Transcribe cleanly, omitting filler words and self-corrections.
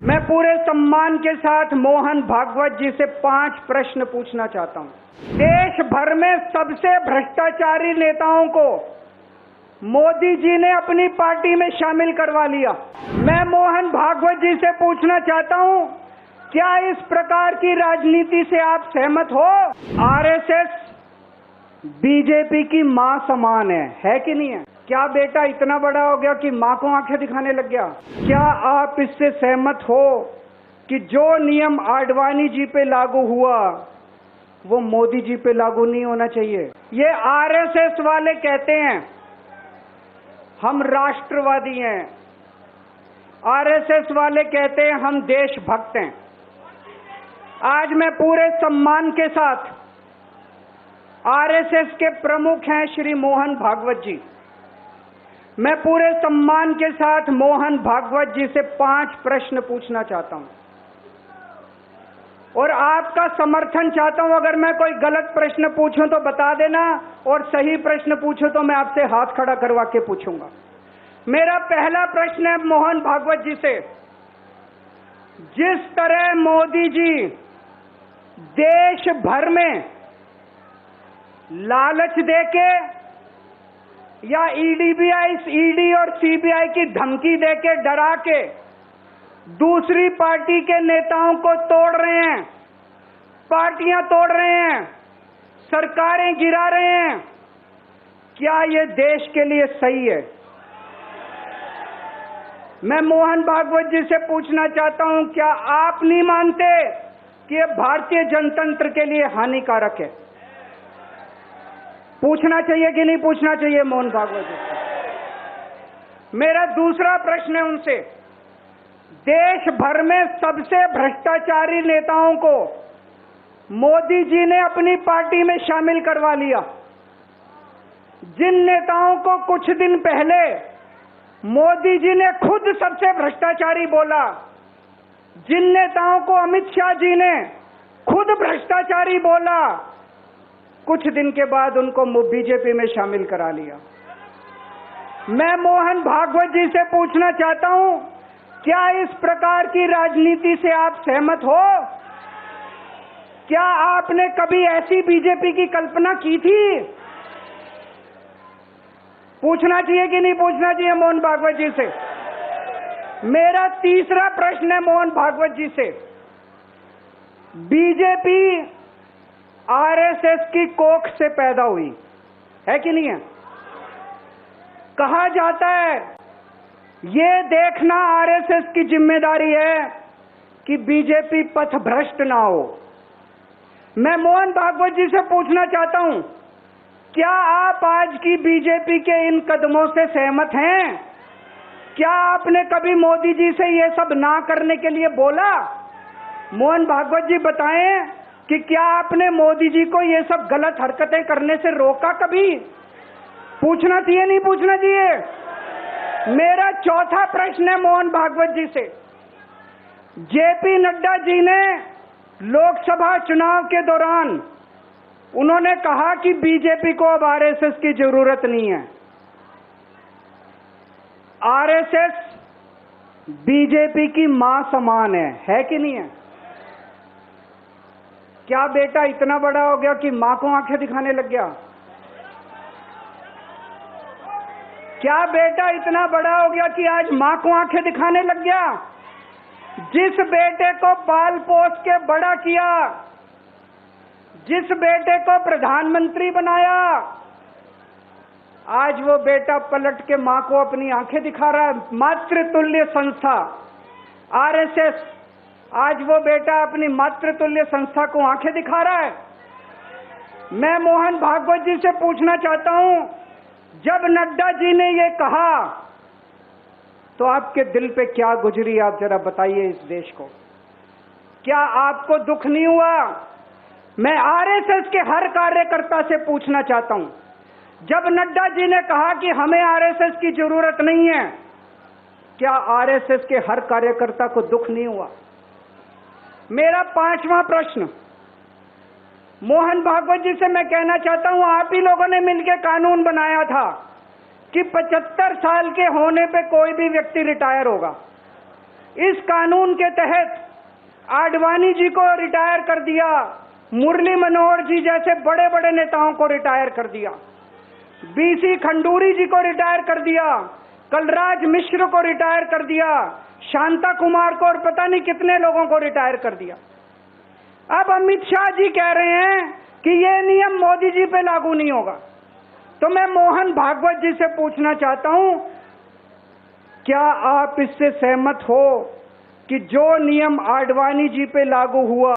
मैं पूरे सम्मान के साथ मोहन भागवत जी से 5 प्रश्न पूछना चाहता हूं। देश भर में सबसे भ्रष्टाचारी नेताओं को मोदी जी ने अपनी पार्टी में शामिल करवा लिया। मैं मोहन भागवत जी से पूछना चाहता हूं, क्या इस प्रकार की राजनीति से आप सहमत हो? आरएसएस बीजेपी की मां समान है कि नहीं है? क्या बेटा इतना बड़ा हो गया कि मां को आंखें दिखाने लग गया? क्या आप इससे सहमत हो कि जो नियम आडवाणी जी पे लागू हुआ वो मोदी जी पे लागू नहीं होना चाहिए? ये आरएसएस वाले कहते हैं हम राष्ट्रवादी हैं, आरएसएस वाले कहते हैं हम देशभक्त हैं। आज मैं पूरे सम्मान के साथ आरएसएस के प्रमुख हैं श्री मोहन भागवत जी, मैं पूरे सम्मान के साथ मोहन भागवत जी से 5 प्रश्न पूछना चाहता हूं और आपका समर्थन चाहता हूं। अगर मैं कोई गलत प्रश्न पूछूं तो बता देना और सही प्रश्न पूछूं तो मैं आपसे हाथ खड़ा करवा के पूछूंगा। मेरा पहला प्रश्न है मोहन भागवत जी से, जिस तरह मोदी जी देश भर में लालच देके या ईडी और सीबीआई की धमकी देके डरा के दूसरी पार्टी के नेताओं को तोड़ रहे हैं, पार्टियां तोड़ रहे हैं, सरकारें गिरा रहे हैं, क्या ये देश के लिए सही है? मैं मोहन भागवत जी से पूछना चाहता हूं, क्या आप नहीं मानते कि ये भारतीय जनतंत्र के लिए हानिकारक है? पूछना चाहिए कि नहीं पूछना चाहिए मोहन भागवत जी से? मेरा दूसरा प्रश्न है उनसे, देश भर में सबसे भ्रष्टाचारी नेताओं को मोदी जी ने अपनी पार्टी में शामिल करवा लिया। जिन नेताओं को कुछ दिन पहले मोदी जी ने खुद सबसे भ्रष्टाचारी बोला, जिन नेताओं को अमित शाह जी ने खुद भ्रष्टाचारी बोला, कुछ दिन के बाद उनको बीजेपी में शामिल करा लिया। मैं मोहन भागवत जी से पूछना चाहता हूं, क्या इस प्रकार की राजनीति से आप सहमत हो? क्या आपने कभी ऐसी बीजेपी की कल्पना की थी? पूछना चाहिए कि नहीं पूछना चाहिए मोहन भागवत जी से? मेरा तीसरा प्रश्न है मोहन भागवत जी से, बीजेपी आरएसएस की कोख से पैदा हुई है कि नहीं है? कहा जाता है ये देखना आरएसएस की जिम्मेदारी है कि बीजेपी पथभ्रष्ट ना हो। मैं मोहन भागवत जी से पूछना चाहता हूं, क्या आप आज की बीजेपी के इन कदमों से सहमत हैं? क्या आपने कभी मोदी जी से ये सब ना करने के लिए बोला? मोहन भागवत जी बताएं कि क्या आपने मोदी जी को ये सब गलत हरकतें करने से रोका कभी? पूछना चाहिए नहीं पूछना चाहिए? मेरा चौथा प्रश्न है मोहन भागवत जी से, जेपी नड्डा जी ने लोकसभा चुनाव के दौरान उन्होंने कहा कि बीजेपी को अब आरएसएस की जरूरत नहीं है। आरएसएस बीजेपी की मां समान है कि नहीं है? क्या बेटा इतना बड़ा हो गया कि मां को आंखें दिखाने लग गया? क्या बेटा इतना बड़ा हो गया कि आज मां को आंखें दिखाने लग गया? जिस बेटे को पाल पोस के बड़ा किया, जिस बेटे को प्रधानमंत्री बनाया, आज वो बेटा पलट के मां को अपनी आंखें दिखा रहा है। मातृतुल्य संस्था आरएसएस आज वो बेटा अपनी मातृतुल्य संस्था को आंखें दिखा रहा है। मैं मोहन भागवत जी से पूछना चाहता हूं, जब नड्डा जी ने ये कहा तो आपके दिल पे क्या गुजरी, आप जरा बताइए इस देश को। क्या आपको दुख नहीं हुआ? मैं आरएसएस के हर कार्यकर्ता से पूछना चाहता हूं, जब नड्डा जी ने कहा कि हमें आरएसएस की जरूरत नहीं है, क्या आरएसएस के हर कार्यकर्ता को दुख नहीं हुआ? मेरा 5वां प्रश्न मोहन भागवत जी से मैं कहना चाहता हूं, आप ही लोगों ने मिलकर कानून बनाया था कि 75 साल के होने पे कोई भी व्यक्ति रिटायर होगा। इस कानून के तहत आडवाणी जी को रिटायर कर दिया, मुरली मनोहर जी जैसे बड़े बड़े नेताओं को रिटायर कर दिया, बीसी खंडूरी जी को रिटायर कर दिया, कलराज मिश्र को रिटायर कर दिया, शांता कुमार को और पता नहीं कितने लोगों को रिटायर कर दिया। अब अमित शाह जी कह रहे हैं कि ये नियम मोदी जी पे लागू नहीं होगा। तो मैं मोहन भागवत जी से पूछना चाहता हूं, क्या आप इससे सहमत हो कि जो नियम आडवाणी जी पे लागू हुआ